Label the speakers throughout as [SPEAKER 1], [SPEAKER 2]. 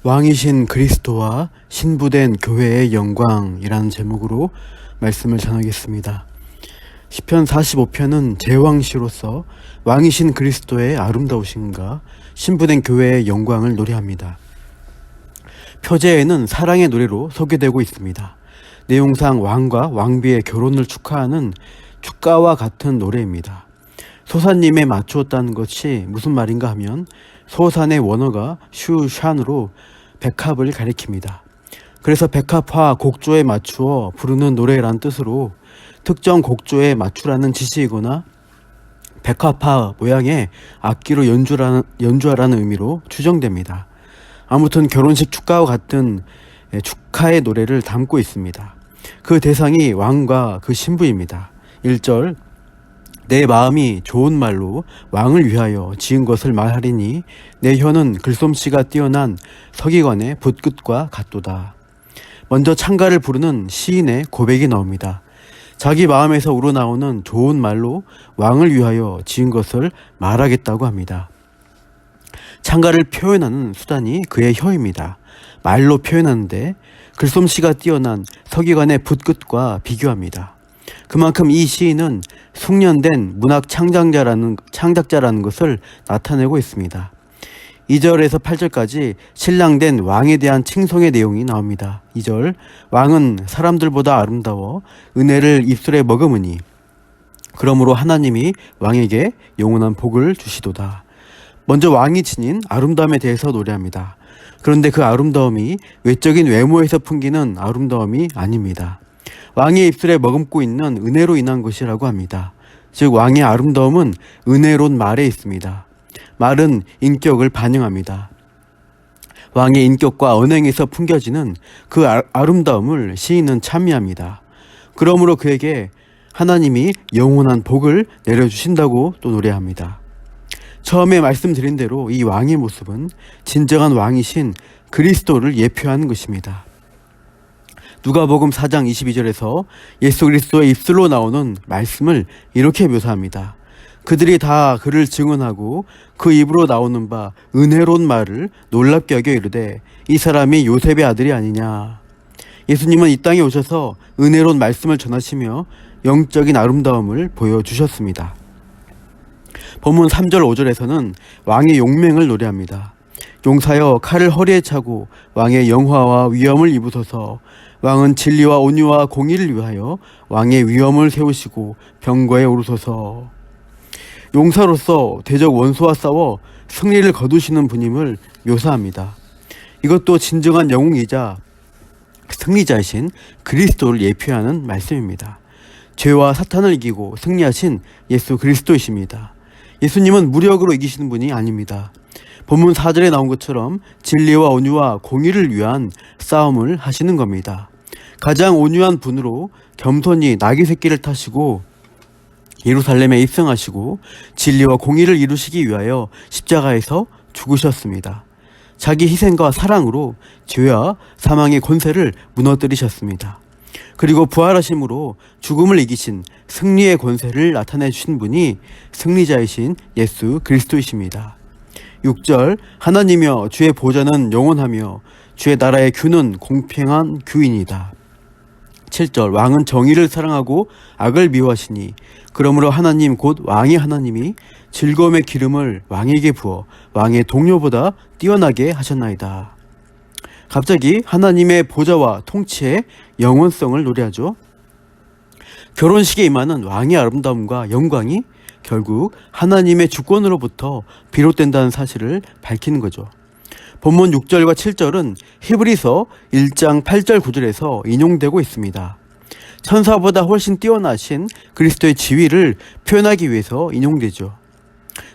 [SPEAKER 1] 왕이신 그리스도와 신부된 교회의 영광이라는 제목으로 말씀을 전하겠습니다. 시편 45편은 제왕시로서 왕이신 그리스도의 아름다우심과 신부된 교회의 영광을 노래합니다. 표제에는 사랑의 노래로 소개되고 있습니다. 내용상 왕과 왕비의 결혼을 축하하는 축가와 같은 노래입니다. 소사님에 맞추었다는 것이 무슨 말인가 하면 소산의 원어가 슈샨으로 백합을 가리킵니다. 그래서 백합화 곡조에 맞추어 부르는 노래란 뜻으로 특정 곡조에 맞추라는 지시이거나 백합화 모양의 악기로 연주하라는 의미로 추정됩니다. 아무튼 결혼식 축가와 같은 축하의 노래를 담고 있습니다. 그 대상이 왕과 그 신부입니다. 1절 내 마음이 좋은 말로 왕을 위하여 지은 것을 말하리니 내 혀는 글솜씨가 뛰어난 서기관의 붓끝과 같도다. 먼저 찬가를 부르는 시인의 고백이 나옵니다. 자기 마음에서 우러나오는 좋은 말로 왕을 위하여 지은 것을 말하겠다고 합니다. 찬가를 표현하는 수단이 그의 혀입니다. 말로 표현하는데 글솜씨가 뛰어난 서기관의 붓끝과 비교합니다. 그만큼 이 시인은 숙련된 문학 창작자라는 것을 나타내고 있습니다. 2절에서 8절까지 신랑된 왕에 대한 칭송의 내용이 나옵니다. 2절 왕은 사람들보다 아름다워 은혜를 입술에 머금으니 그러므로 하나님이 왕에게 영원한 복을 주시도다. 먼저 왕이 지닌 아름다움에 대해서 노래합니다. 그런데 그 아름다움이 외적인 외모에서 풍기는 아름다움이 아닙니다. 왕의 입술에 머금고 있는 은혜로 인한 것이라고 합니다. 즉 왕의 아름다움은 은혜로운 말에 있습니다. 말은 인격을 반영합니다. 왕의 인격과 언행에서 풍겨지는 그 아름다움을 시인은 찬미합니다. 그러므로 그에게 하나님이 영원한 복을 내려주신다고 또 노래합니다. 처음에 말씀드린 대로 이 왕의 모습은 진정한 왕이신 그리스도를 예표하는 것입니다. 누가복음 4장 22절에서 예수 그리스도의 입술로 나오는 말씀을 이렇게 묘사합니다. 그들이 다 그를 증언하고 그 입으로 나오는 바 은혜로운 말을 놀랍게 여겨 이르되 이 사람이 요셉의 아들이 아니냐. 예수님은 이 땅에 오셔서 은혜로운 말씀을 전하시며 영적인 아름다움을 보여주셨습니다. 본문 3절 5절에서는 왕의 용맹을 노래합니다. 용사여 칼을 허리에 차고 왕의 영화와 위엄을 입으소서. 왕은 진리와 온유와 공의를 위하여 왕의 위엄을 세우시고 병거에 오르소서. 용사로서 대적 원수와 싸워 승리를 거두시는 분임을 묘사합니다. 이것도 진정한 영웅이자 승리자이신 그리스도를 예표하는 말씀입니다. 죄와 사탄을 이기고 승리하신 예수 그리스도이십니다. 예수님은 무력으로 이기시는 분이 아닙니다. 본문 4절에 나온 것처럼 진리와 온유와 공의를 위한 싸움을 하시는 겁니다. 가장 온유한 분으로 겸손히 나귀 새끼를 타시고 예루살렘에 입성하시고 진리와 공의를 이루시기 위하여 십자가에서 죽으셨습니다. 자기 희생과 사랑으로 죄와 사망의 권세를 무너뜨리셨습니다. 그리고 부활하심으로 죽음을 이기신 승리의 권세를 나타내 주신 분이 승리자이신 예수 그리스도이십니다. 6절 하나님이여 주의 보좌는 영원하며 주의 나라의 규는 공평한 규이니이다. 7절 왕은 정의를 사랑하고 악을 미워하시니 그러므로 하나님 곧 왕의 하나님이 즐거움의 기름을 왕에게 부어 왕의 동료보다 뛰어나게 하셨나이다. 갑자기 하나님의 보좌와 통치의 영원성을 노래하죠. 결혼식에 임하는 왕의 아름다움과 영광이 결국 하나님의 주권으로부터 비롯된다는 사실을 밝히는 거죠. 본문 6절과 7절은 히브리서 1장 8절 9절에서 인용되고 있습니다. 천사보다 훨씬 뛰어나신 그리스도의 지위를 표현하기 위해서 인용되죠.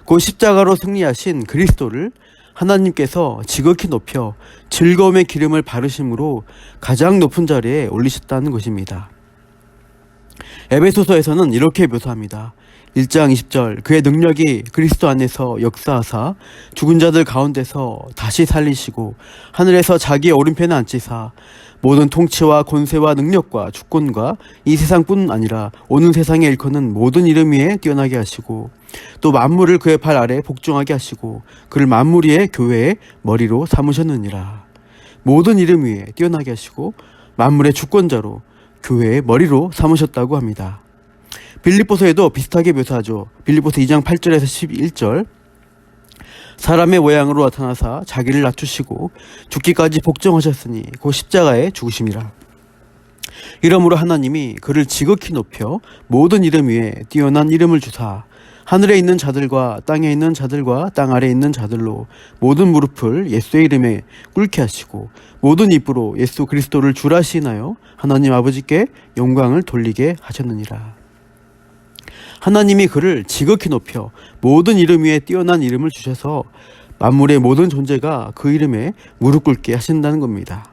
[SPEAKER 1] 곧 십자가로 승리하신 그리스도를 하나님께서 지극히 높여 즐거움의 기름을 바르심으로 가장 높은 자리에 올리셨다는 것입니다. 에베소서에서는 이렇게 묘사합니다. 1장 20절 그의 능력이 그리스도 안에서 역사하사 죽은 자들 가운데서 다시 살리시고 하늘에서 자기의 오른편에 앉히사 모든 통치와 권세와 능력과 주권과 이 세상뿐 아니라 오는 세상에 일컫는 모든 이름 위에 뛰어나게 하시고 또 만물을 그의 발 아래 복종하게 하시고 그를 만물 위의 교회의 머리로 삼으셨느니라. 모든 이름 위에 뛰어나게 하시고 만물의 주권자로 교회의 머리로 삼으셨다고 합니다. 빌립보서에도 비슷하게 묘사하죠. 빌립보서 2장 8절에서 11절 사람의 모양으로 나타나사 자기를 낮추시고 죽기까지 복종하셨으니 곧 십자가에 죽으심이라. 이러므로 하나님이 그를 지극히 높여 모든 이름 위에 뛰어난 이름을 주사 하늘에 있는 자들과 땅에 있는 자들과 땅 아래에 있는 자들로 모든 무릎을 예수의 이름에 꿇게 하시고 모든 입으로 예수 그리스도를 주라 시인하여 하나님 아버지께 영광을 돌리게 하셨느니라. 하나님이 그를 지극히 높여 모든 이름 위에 뛰어난 이름을 주셔서 만물의 모든 존재가 그 이름에 무릎 꿇게 하신다는 겁니다.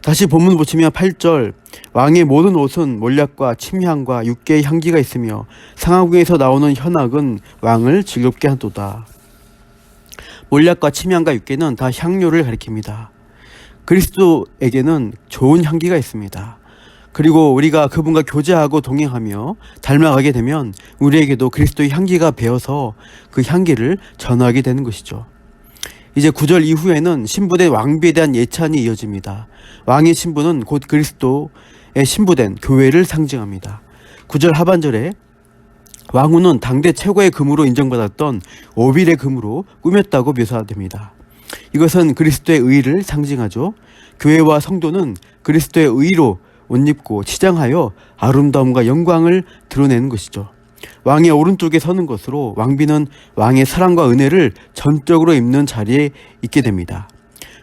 [SPEAKER 1] 다시 본문 보시면 8절 왕의 모든 옷은 몰약과 침향과 육개의 향기가 있으며 상하궁에서 나오는 현악은 왕을 즐겁게 하도다. 몰약과 침향과 육개는 다 향료를 가리킵니다. 그리스도에게는 좋은 향기가 있습니다. 그리고 우리가 그분과 교제하고 동행하며 닮아가게 되면 우리에게도 그리스도의 향기가 배어서 그 향기를 전하게 되는 것이죠. 이제 9절 이후에는 신부된 왕비에 대한 예찬이 이어집니다. 왕의 신부는 곧 그리스도의 신부된 교회를 상징합니다. 9절 하반절에 왕후는 당대 최고의 금으로 인정받았던 오빌의 금으로 꾸몄다고 묘사됩니다. 이것은 그리스도의 의를 상징하죠. 교회와 성도는 그리스도의 의로 옷 입고 치장하여 아름다움과 영광을 드러내는 것이죠. 왕의 오른쪽에 서는 것으로 왕비는 왕의 사랑과 은혜를 전적으로 입는 자리에 있게 됩니다.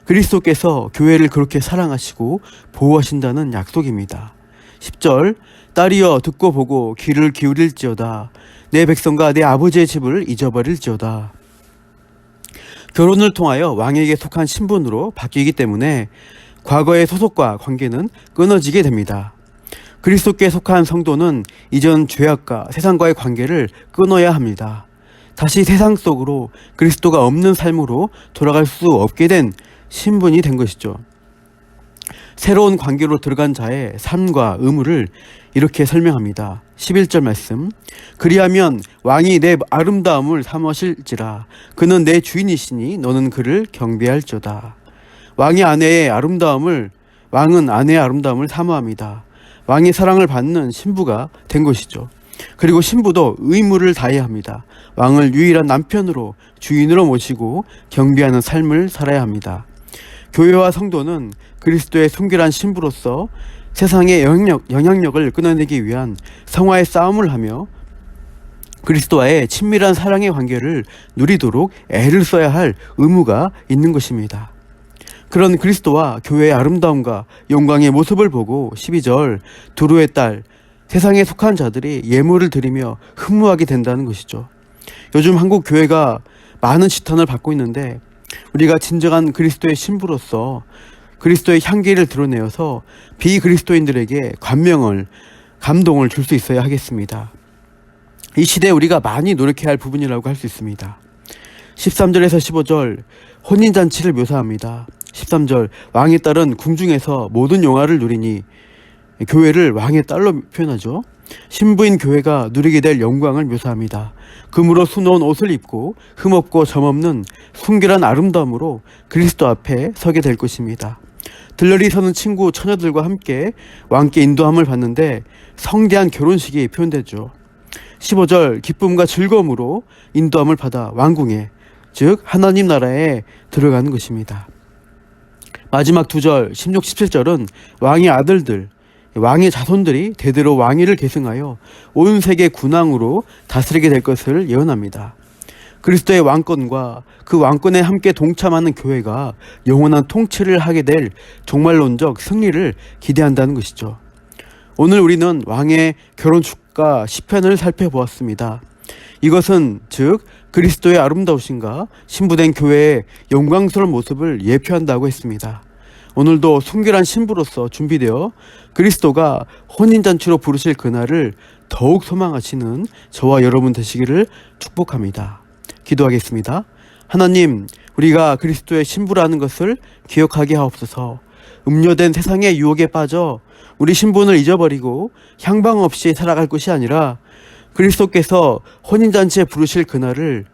[SPEAKER 1] 그리스도께서 교회를 그렇게 사랑하시고 보호하신다는 약속입니다. 10절 딸이여 듣고 보고 귀를 기울일지어다. 내 백성과 내 아버지의 집을 잊어버릴지어다. 결혼을 통하여 왕에게 속한 신분으로 바뀌기 때문에 과거의 소속과 관계는 끊어지게 됩니다. 그리스도께 속한 성도는 이전 죄악과 세상과의 관계를 끊어야 합니다. 다시 세상 속으로 그리스도가 없는 삶으로 돌아갈 수 없게 된 신분이 된 것이죠. 새로운 관계로 들어간 자의 삶과 의무를 이렇게 설명합니다. 11절 말씀 그리하면 왕이 내 아름다움을 사모하실지라 그는 내 주인이시니 너는 그를 경배할지어다. 왕은 아내의 아름다움을 사모합니다. 왕의 사랑을 받는 신부가 된 것이죠. 그리고 신부도 의무를 다해야 합니다. 왕을 유일한 남편으로 주인으로 모시고 경배하는 삶을 살아야 합니다. 교회와 성도는 그리스도의 순결한 신부로서 세상의 영향력을 끊어내기 위한 성화의 싸움을 하며 그리스도와의 친밀한 사랑의 관계를 누리도록 애를 써야 할 의무가 있는 것입니다. 그런 그리스도와 교회의 아름다움과 영광의 모습을 보고 12절 두루의 딸 세상에 속한 자들이 예물을 드리며 흠모하게 된다는 것이죠. 요즘 한국 교회가 많은 지탄을 받고 있는데 우리가 진정한 그리스도의 신부로서 그리스도의 향기를 드러내어서 비그리스도인들에게 감동을 줄 수 있어야 하겠습니다. 이 시대에 우리가 많이 노력해야 할 부분이라고 할 수 있습니다. 13절에서 15절 혼인잔치를 묘사합니다. 13절 왕의 딸은 궁중에서 모든 영화를 누리니 교회를 왕의 딸로 표현하죠. 신부인 교회가 누리게 될 영광을 묘사합니다. 금으로 수놓은 옷을 입고 흠없고 점없는 순결한 아름다움으로 그리스도 앞에 서게 될 것입니다. 들러리 서는 친구 처녀들과 함께 왕께 인도함을 받는데 성대한 결혼식이 표현되죠. 15절 기쁨과 즐거움으로 인도함을 받아 왕궁에 즉 하나님 나라에 들어가는 것입니다. 마지막 2절 16, 17절은 왕의 아들들 왕의 자손들이 대대로 왕위를 계승하여 온 세계 군왕으로 다스리게 될 것을 예언합니다. 그리스도의 왕권과 그 왕권에 함께 동참하는 교회가 영원한 통치를 하게 될 종말론적 승리를 기대한다는 것이죠. 오늘 우리는 왕의 결혼 축가 시편을 살펴보았습니다. 이것은 즉 그리스도의 아름다우신가 신부된 교회의 영광스러운 모습을 예표한다고 했습니다. 오늘도 순결한 신부로서 준비되어 그리스도가 혼인잔치로 부르실 그날을 더욱 소망하시는 저와 여러분 되시기를 축복합니다. 기도하겠습니다. 하나님, 우리가 그리스도의 신부라는 것을 기억하게 하옵소서. 음료된 세상의 유혹에 빠져 우리 신분을 잊어버리고 향방 없이 살아갈 것이 아니라 그리스도께서 혼인잔치에 부르실 그날을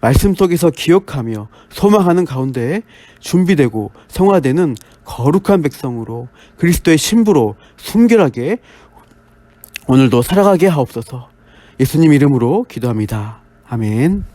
[SPEAKER 1] 말씀 속에서 기억하며 소망하는 가운데 준비되고 성화되는 거룩한 백성으로 그리스도의 신부로 순결하게 오늘도 살아가게 하옵소서. 예수님 이름으로 기도합니다. 아멘.